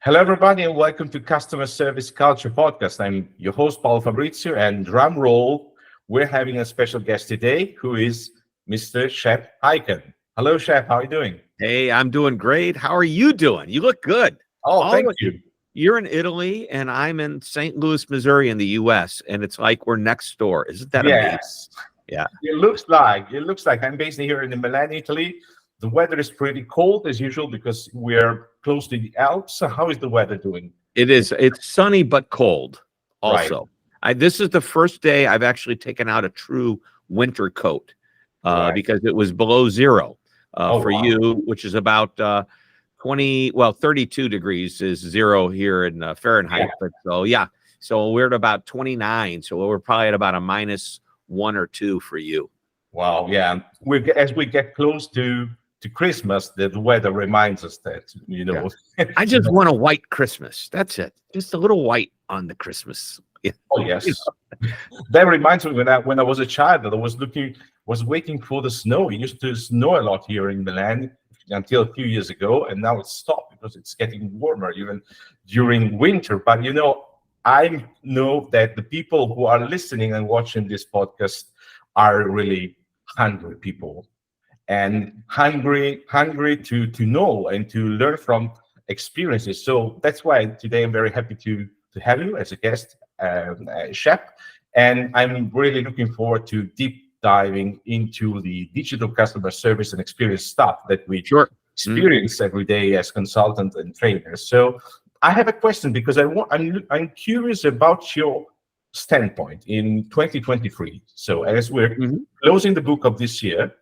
Hello, everybody, and welcome to Customer Service Culture Podcast. I'm your host, Paolo Fabrizio, and drum roll, we're having a special guest today who is Mr. Shep Hyken. Hello, Shep. How are you doing? Hey, I'm doing great. How are you doing? You look good. Oh, thank you. You're in Italy, and I'm in St. Louis, Missouri, in the U.S., and it's like we're next door. Isn't that amazing? Yes. Yeah. It looks like I'm based here in Milan, Italy. The weather is pretty cold as usual because we're close to the Alps. So how is the weather doing? It is. It's sunny but cold also. Right. This is the first day I've actually taken out a true winter coat Right. because it was below zero Oh, for wow. you, which is about 32 degrees is zero here in Fahrenheit. Yeah. But so we're at about 29. So we're probably at about a -1 or 2 for you. Wow, yeah. As we get close to Christmas, the weather reminds us that, Yeah. I just want a white Christmas. That's it. Just a little white on the Christmas. Yeah. Oh, yes. That reminds me when I was a child that I was waiting for the snow. It used to snow a lot here in Milan until a few years ago, and now it's stopped because it's getting warmer even during winter. But I know that the people who are listening and watching this podcast are really hungry people and hungry to know and to learn from experiences. So that's why today I'm very happy to have you as a guest, Shep, and I'm really looking forward to deep diving into the digital customer service and experience stuff that we experience every day as consultants and trainers. So I have a question because I'm curious about your standpoint in 2023. So as we're closing the book of this year,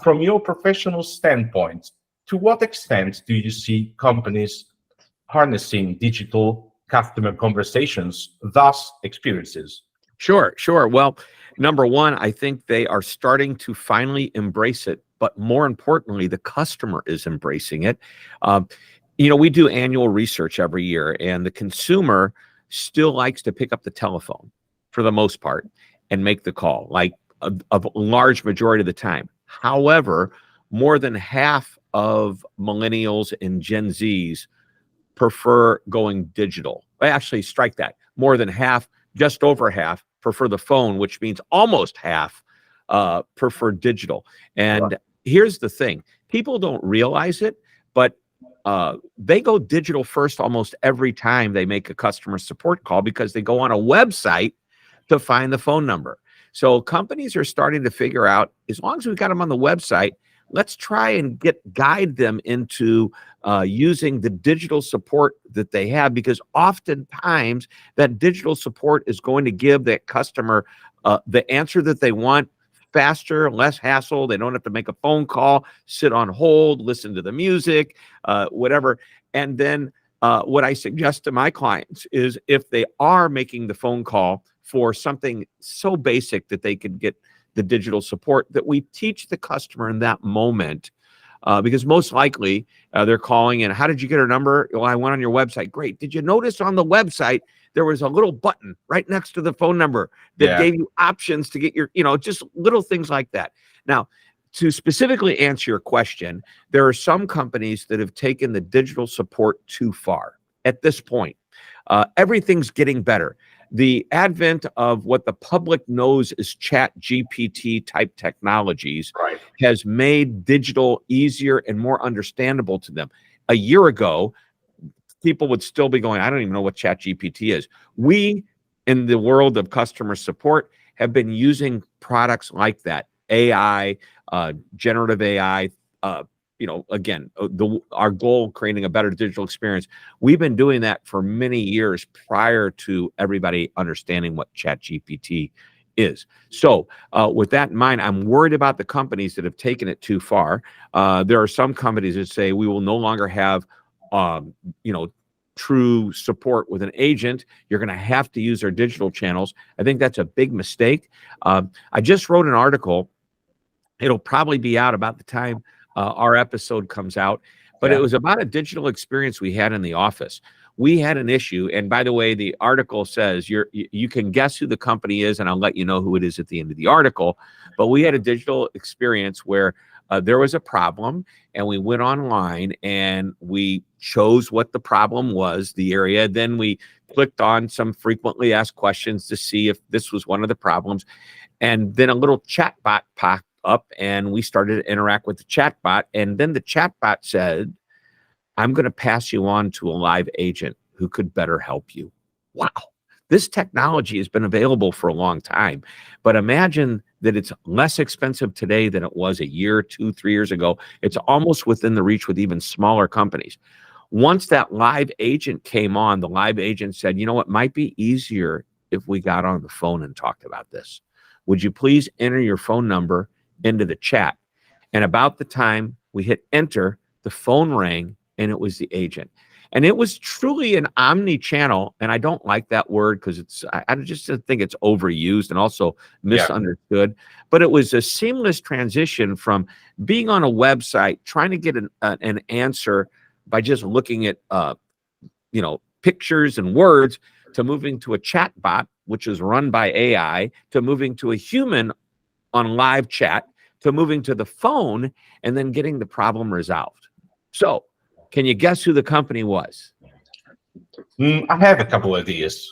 from your professional standpoint, to what extent do you see companies harnessing digital customer conversations, thus experiences? Sure. Well, number one, I think they are starting to finally embrace it, but more importantly, the customer is embracing it. We do annual research every year, and the consumer still likes to pick up the telephone for the most part and make the call, like a large majority of the time. However, more than half of millennials and Gen Zs prefer going digital. Actually, strike that. More than half, just over half, prefer the phone, which means almost half prefer digital. And here's the thing. People don't realize it, but they go digital first almost every time they make a customer support call because they go on a website to find the phone number. So companies are starting to figure out, as long as we've got them on the website, let's try and guide them into using the digital support that they have, because oftentimes that digital support is going to give that customer the answer that they want faster, less hassle. They don't have to make a phone call, sit on hold, listen to the music, whatever. And then what I suggest to my clients is, if they are making the phone call for something so basic that they could get the digital support, that we teach the customer in that moment, because most likely they're calling in. How did you get her number? Well, I went on your website. Great. Did you notice on the website there was a little button right next to the phone number that gave you options to get your, just little things like that. Now, to specifically answer your question, there are some companies that have taken the digital support too far at this point. Everything's getting better. The advent of what the public knows as Chat GPT type technologies has made digital easier and more understandable to them. A year ago, people would still be going, I don't even know what Chat GPT is. We, in the world of customer support, have been using products like that, AI, generative AI, again, our goal, creating a better digital experience. We've been doing that for many years prior to everybody understanding what ChatGPT is. So with that in mind, I'm worried about the companies that have taken it too far. There are some companies that say we will no longer have, true support with an agent. You're going to have to use our digital channels. I think that's a big mistake. I just wrote an article. It'll probably be out about the time our episode comes out, but it was about a digital experience we had in the office. We had an issue, and by the way, the article says you can guess who the company is, and I'll let you know who it is at the end of the article. But we had a digital experience where there was a problem, and we went online and we chose what the problem was, the area. Then we clicked on some frequently asked questions to see if this was one of the problems. And then a little chat bot popped up, and we started to interact with the chat bot. And then the chat bot said, I'm going to pass you on to a live agent who could better help you. Wow. This technology has been available for a long time, but imagine that it's less expensive today than it was a year, 2, 3 years ago. It's almost within the reach with even smaller companies. Once that live agent came on, the live agent said, you know what, might be easier if we got on the phone and talked about this. Would you please enter your phone number into the chat? And about the time we hit enter, the phone rang, and it was the agent. And it was truly an omni-channel, and I don't like that word because I just think it's overused and also misunderstood. Yeah. But it was a seamless transition from being on a website, trying to get an answer by just looking at pictures and words, to moving to a chat bot, which is run by AI, to moving to a human on live chat, to moving to the phone, and then getting the problem resolved. So, can you guess who the company was? I have a couple ideas.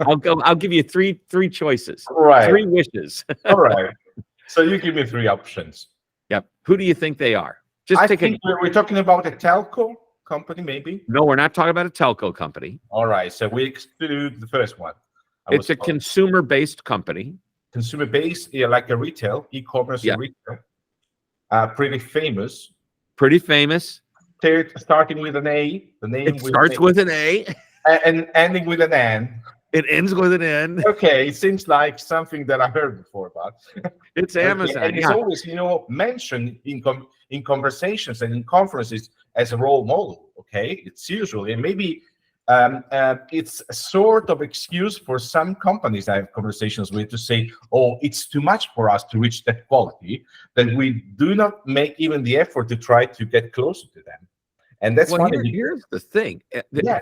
I'll give you three choices. Right. 3 wishes. All right. So you give me 3 options. Yep. Who do you think they are? I think we're talking about a telco company, maybe. No, we're not talking about a telco company. All right. So we exclude the first one. It's a consumer-based company. Consumer-based, yeah, like a retail, e-commerce, and retail. Pretty famous. Pretty famous. Starting with an A. The name it starts with an A. And ending with an N. It ends with an N. Okay, it seems like something that I heard before about. It's Amazon. And it's always, mentioned in conversations and in conferences as a role model. Okay, it's usually, and maybe it's a sort of excuse for some companies I have conversations with to say, oh, it's too much for us to reach that quality, that we do not make even the effort to try to get closer to them. And that's why here's the thing.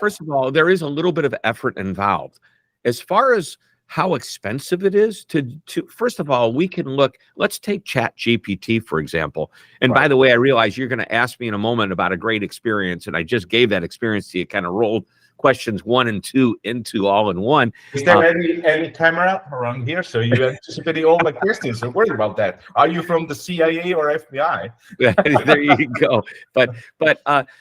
First of all, there is a little bit of effort involved. As far as how expensive it is to first of all, we can look, let's take ChatGPT, for example. And by the way, I realize you're going to ask me in a moment about a great experience, and I just gave that experience to you, kind of rolled questions 1 and 2 into all in one. Is there any camera around here? So you anticipating all my questions. So worry about that. Are you from the CIA or FBI? There you go. But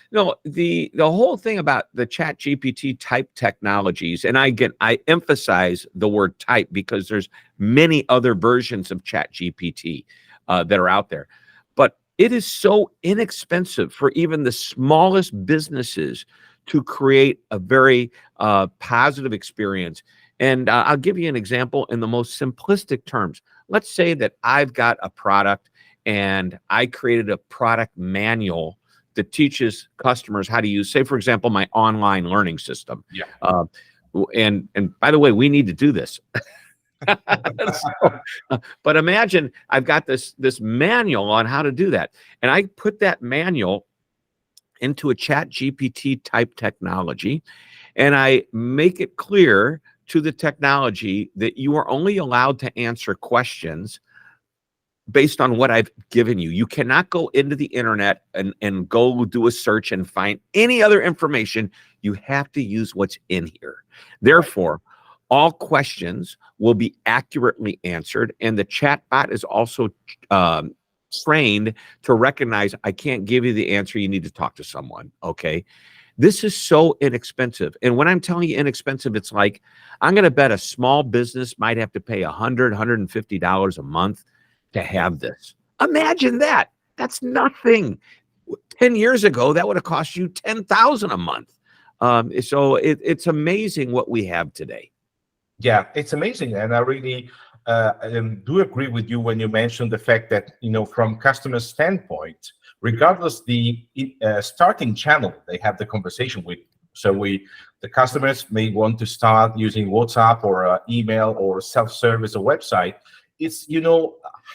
no, the whole thing about the ChatGPT type technologies, and I emphasize the word type because there's many other versions of ChatGPT that are out there. But it is so inexpensive for even the smallest businesses to create a very positive experience. And I'll give you an example in the most simplistic terms. Let's say that I've got a product and I created a product manual that teaches customers how to use, say, for example, my online learning system. Yeah. And by the way, we need to do this. But imagine I've got this manual on how to do that. And I put that manual into a ChatGPT type technology, and I make it clear to the technology that you are only allowed to answer questions based on what I've given you. You cannot go into the internet and go do a search and find any other information. You have to use what's in here. Therefore, all questions will be accurately answered, and the chatbot is also trained to recognize, I can't give you the answer, you need to talk to someone. Okay, this is so inexpensive. And when I'm telling you inexpensive, it's like, I'm going to bet a small business might have to pay $100, $150 a month to have this. Imagine that. That's nothing. 10 years ago, that would have cost you $10,000 a month. So it's amazing what we have today. Yeah, it's amazing. And I really do agree with you when you mentioned the fact that, from customer standpoint, regardless the starting channel they have the conversation with. So the customers may want to start using WhatsApp or email or self-service or website. It's,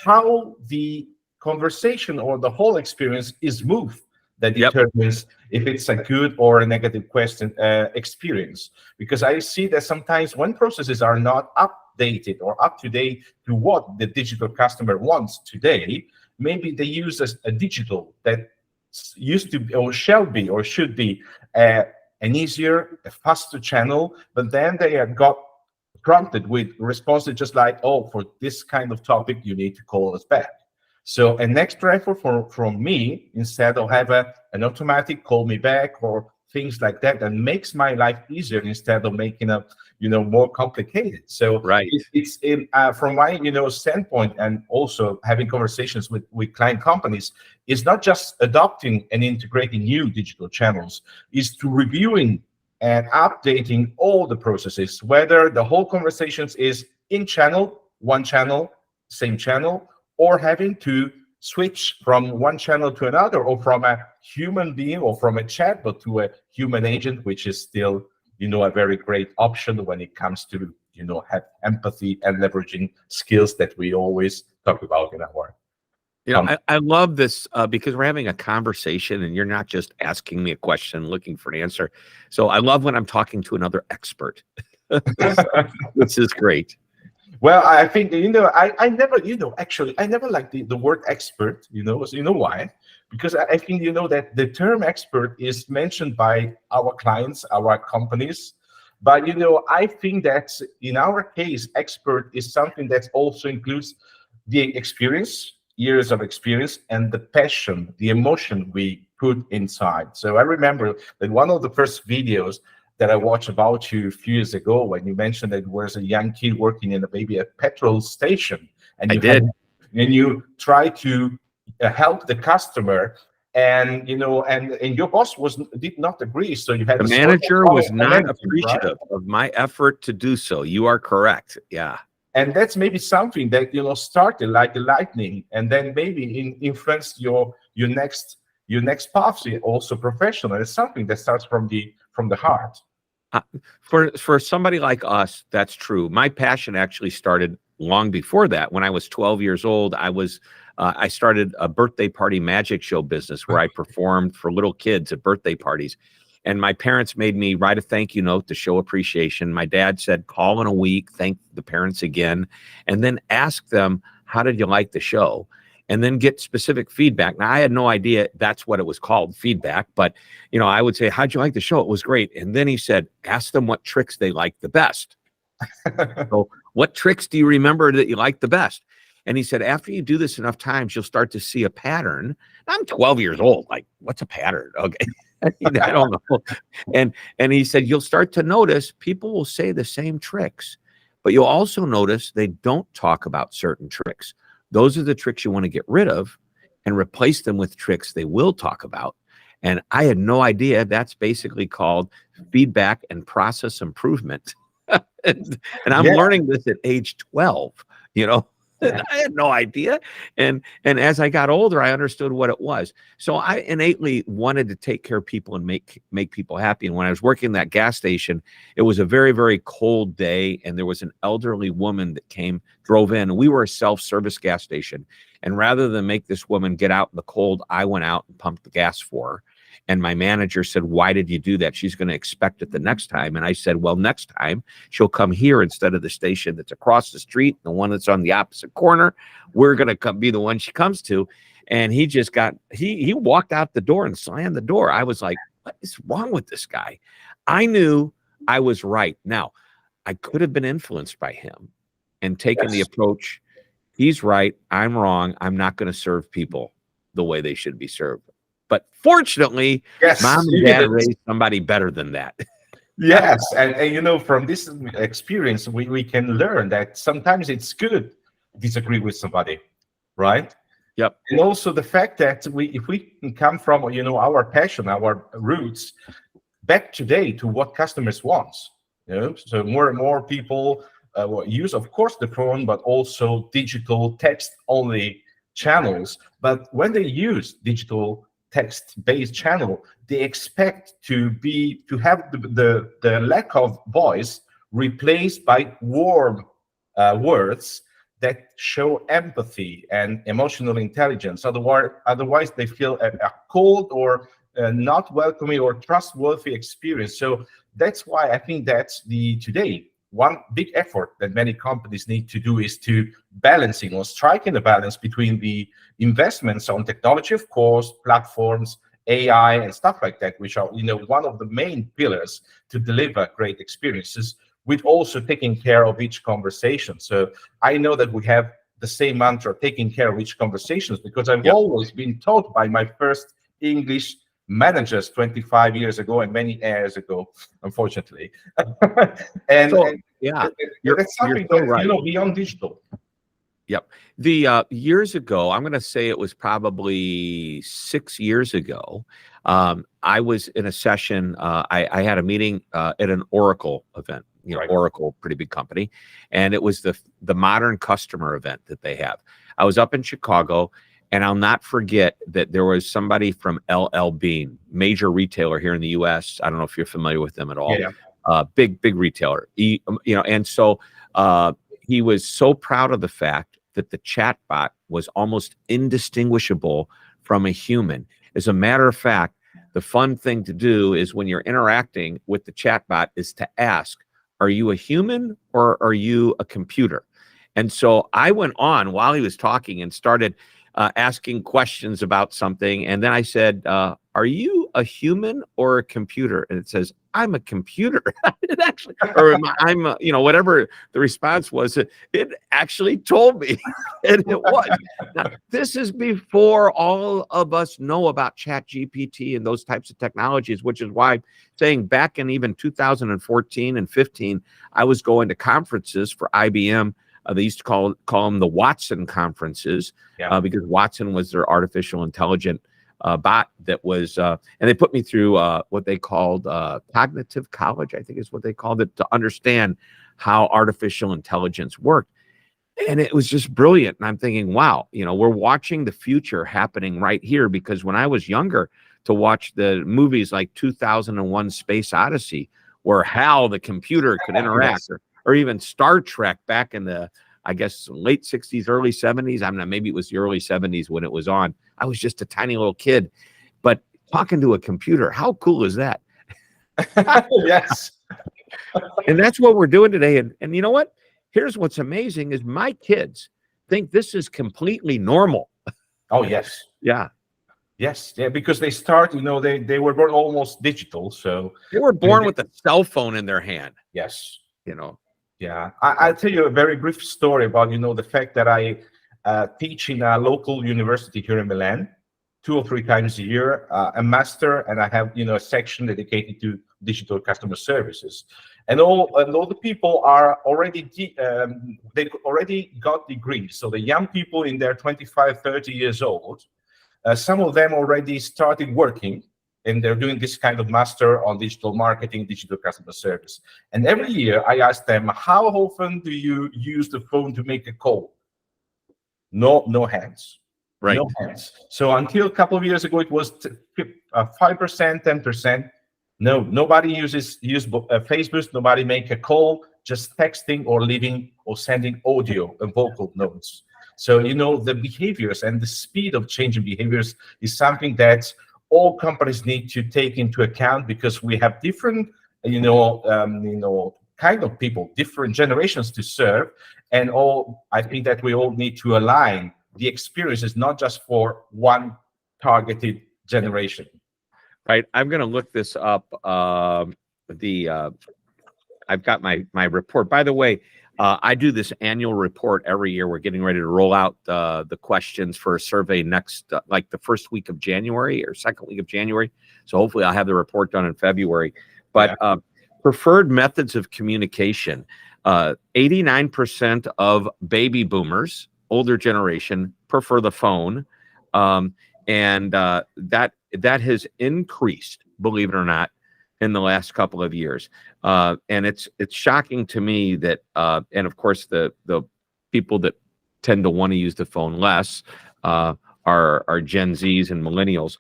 how the conversation or the whole experience is moved that determines if it's a good or a negative experience. Because I see that sometimes when processes are not updated or up to date to what the digital customer wants today, maybe they use a digital that used to be, or shall be, or should be an easier, a faster channel, but then they have got prompted with responses just like, oh, for this kind of topic, you need to call us back. So an extra effort from me, instead of have an automatic call me back or things like that, that makes my life easier instead of making it, more complicated. So Right. it's in, from my, standpoint, and also having conversations with client companies, is not just adopting and integrating new digital channels, is to reviewing and updating all the processes, whether the whole conversations is in channel, one channel, same channel, or having to switch from one channel to another, or from a human being or from a chatbot to a human agent, which is still, a very great option when it comes to, have empathy and leveraging skills that we always talk about in our work. I love this because we're having a conversation and you're not just asking me a question, looking for an answer. So I love when I'm talking to another expert. This is great. Well, I think, I never, actually, I never liked the word expert, so you know why? Because I think, that the term expert is mentioned by our clients, our companies. But, I think that in our case, expert is something that also includes the experience, years of experience, and the passion, the emotion we put inside. So I remember that one of the first videos that I watched about you a few years ago, when you mentioned that there was a young kid working in a petrol station, and you try to help the customer, and and your boss did not agree, so you had the manager was not appreciative of my effort to do so. You are correct. Yeah. And that's maybe something that started like a lightning, and then maybe influenced your next path, also professional. It's something that starts from the heart. For somebody like us, that's true. My passion actually started long before that. When I was 12 years old, I started a birthday party magic show business where I performed for little kids at birthday parties. And my parents made me write a thank you note to show appreciation. My dad said, call in a week, thank the parents again, and then ask them, how did you like the show? And then get specific feedback. Now, I had no idea that's what it was called, feedback. But, I would say, how'd you like the show? It was great. And then he said, ask them what tricks they like the best. So what tricks do you remember that you like the best? And he said, after you do this enough times, you'll start to see a pattern. I'm 12 years old. Like, what's a pattern? Okay. I don't know. And he said, you'll start to notice people will say the same tricks, but you'll also notice they don't talk about certain tricks. Those are the tricks you want to get rid of and replace them with tricks they will talk about. And I had no idea that's basically called feedback and process improvement. and I'm learning this at age 12, I had no idea. And as I got older, I understood what it was. So I innately wanted to take care of people and make people happy. And when I was working that gas station, it was a very, very cold day. And there was an elderly woman that drove in. And we were a self-service gas station. And rather than make this woman get out in the cold, I went out and pumped the gas for her. And my manager said, why did you do that? She's going to expect it the next time. And I said, well, next time she'll come here instead of the station that's across the street, the one that's on the opposite corner. We're going to be the one she comes to. And he just he walked out the door and slammed the door. I was like, what is wrong with this guy? I knew I was right. Now, I could have been influenced by him and taken the approach, he's right, I'm wrong. I'm not going to serve people the way they should be served. But fortunately, mom and dad raised somebody better than that. Yes. And from this experience, we can learn that sometimes it's good to disagree with somebody, right? Yep. And also the fact that if we can come from, our passion, our roots, back today to what customers want, so more and more people use, of course, the phone, but also digital text-only channels. But when they use digital text-based channel, they expect to have the lack of voice replaced by warm words that show empathy and emotional intelligence. Otherwise they feel a cold or not welcoming or trustworthy experience. So that's why I think that's today one big effort that many companies need to do is to balancing or striking a balance between the investments on technology, of course, platforms, AI, and stuff like that, which are one of the main pillars to deliver great experiences, with also taking care of each conversation. So I know that we have the same mantra, taking care of each conversations, because I've always been taught by my first English managers 25 years ago and many years ago, unfortunately. and, So, and yeah, that's something so that, right. beyond digital. Yep. The years ago, I'm going to say it was probably 6 years ago. I was in a session. I had a meeting at an Oracle event. Right. Oracle, pretty big company, and it was the modern customer event that they have. I was up in Chicago, and I'll not forget that there was somebody from LL Bean, major retailer here in the U.S. I don't know if you're familiar with them at all. Yeah. Big retailer. And so he was so proud of the fact that the chatbot was almost indistinguishable from a human. As a matter of fact, the fun thing to do is when you're interacting with the chatbot is to ask, are you a human or are you a computer? And so I went on while he was talking and started asking questions about something. And then I said, are you a human or a computer? And it says, I'm a computer. It actually, or I'm whatever the response was, it actually told me. And it was. Now, this is before all of us know about ChatGPT and those types of technologies, which is why saying back in even 2014 and 15, I was going to conferences for IBM. They used to call them the Watson conferences, because Watson was their artificial intelligent bot that was, and they put me through what they called cognitive college, I think is what they called it, to understand how artificial intelligence worked. And it was just brilliant. And I'm thinking, wow, we're watching the future happening right here, because when I was younger, to watch the movies like 2001 Space Odyssey, where HAL, the computer, could interact, or even Star Trek back in the, I guess, late 60s, early 70s. I mean, maybe it was the early 70s when it was on. I was just a tiny little kid, but talking to a computer, how cool is that? Yes. And that's what we're doing today. And you know what? Here's what's amazing is my kids think this is completely normal. Oh, yes. Yeah. Yes. Yeah, because they start, they were born almost digital. So they were born with a cell phone in their hand. Yes. Yeah. I'll tell you a very brief story about, the fact that I teach in a local university here in Milan 2 or 3 times a year, a master, and I have, a section dedicated to digital customer services. And all the people are already, they already got degrees. So the young people in their 25, 30 years old, some of them already started working, and they're doing this kind of master on digital marketing, digital customer service. And every year I ask them, how often do you use the phone to make a call? No hands. Right. No hands. So until a couple of years ago, it was 5%, 10%. No, nobody use Facebook. Nobody make a call, just texting or leaving or sending audio and vocal notes. So, the behaviors and the speed of changing behaviors is something that all companies need to take into account, because we have different, kind of people, different generations to serve. And I think that we all need to align the experiences, not just for one targeted generation. Right. I'm going to look this up. I've got my report. By the way, I do this annual report every year. We're getting ready to roll out the questions for a survey next, like the first week of January or second week of January. So hopefully I'll have the report done in February. But preferred methods of communication, 89% of baby boomers, older generation, prefer the phone. And that has increased, believe it or not, in the last couple of years. And it's shocking to me that, and of course, the people that tend to want to use the phone less are Gen Zs and millennials.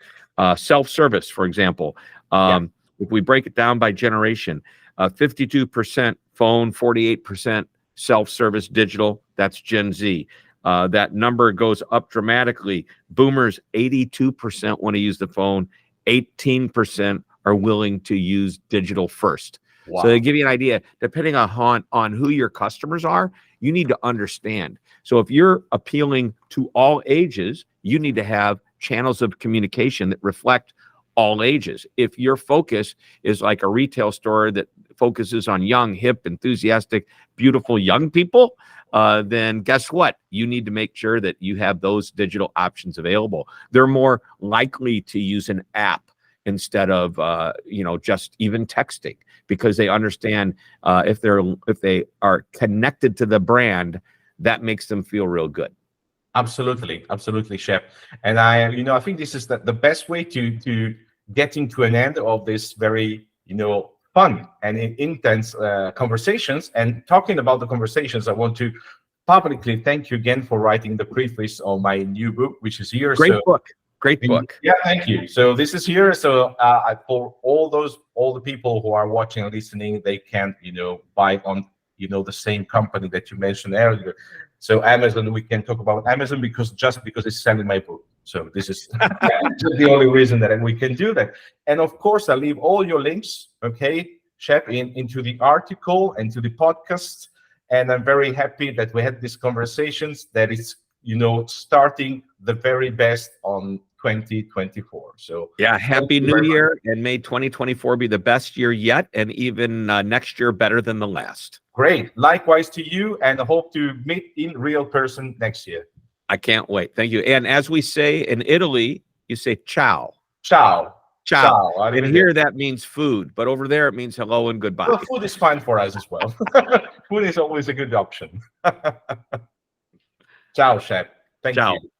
Self-service, for example, if we break it down by generation, 52% phone, 48% self-service digital, that's Gen Z. That number goes up dramatically. Boomers, 82% want to use the phone, 18% are willing to use digital first. So to give you an idea, depending on who your customers are, you need to understand. So if you're appealing to all ages, you need to have channels of communication that reflect all ages. If your focus is like a retail store that focuses on young, hip, enthusiastic, beautiful young people, then guess what? You need to make sure that you have those digital options available. They're more likely to use an app instead of just even texting, because they understand if they are connected to the brand, that makes them feel real good. Absolutely, Shep. And I think this is the best way to getting to an end of this very, fun and intense conversations. And talking about the conversations, I want to publicly thank you again for writing the preface on my new book, which is here. Great book. Yeah, thank you. So this is here. So for all the people who are watching and listening, they can, buy on, the same company that you mentioned earlier. So Amazon, we can talk about Amazon because it's selling my book. So this is the only reason that we can do that. And of course, I'll leave all your links, okay, Shep, into the article and to the podcast. And I'm very happy that we had these conversations, that it's, starting the very best on 2024. So yeah, happy new year, and may 2024 be the best year yet, and even next year better than the last. Great. Likewise to you, and I hope to meet in real person next year. I can't wait. Thank you. And as we say in Italy, you say ciao. Ciao. Ciao. And here that means food, but over there it means hello and goodbye. Well, food is fine for us as well. Food is always a good option. Ciao, Shep. Thank you.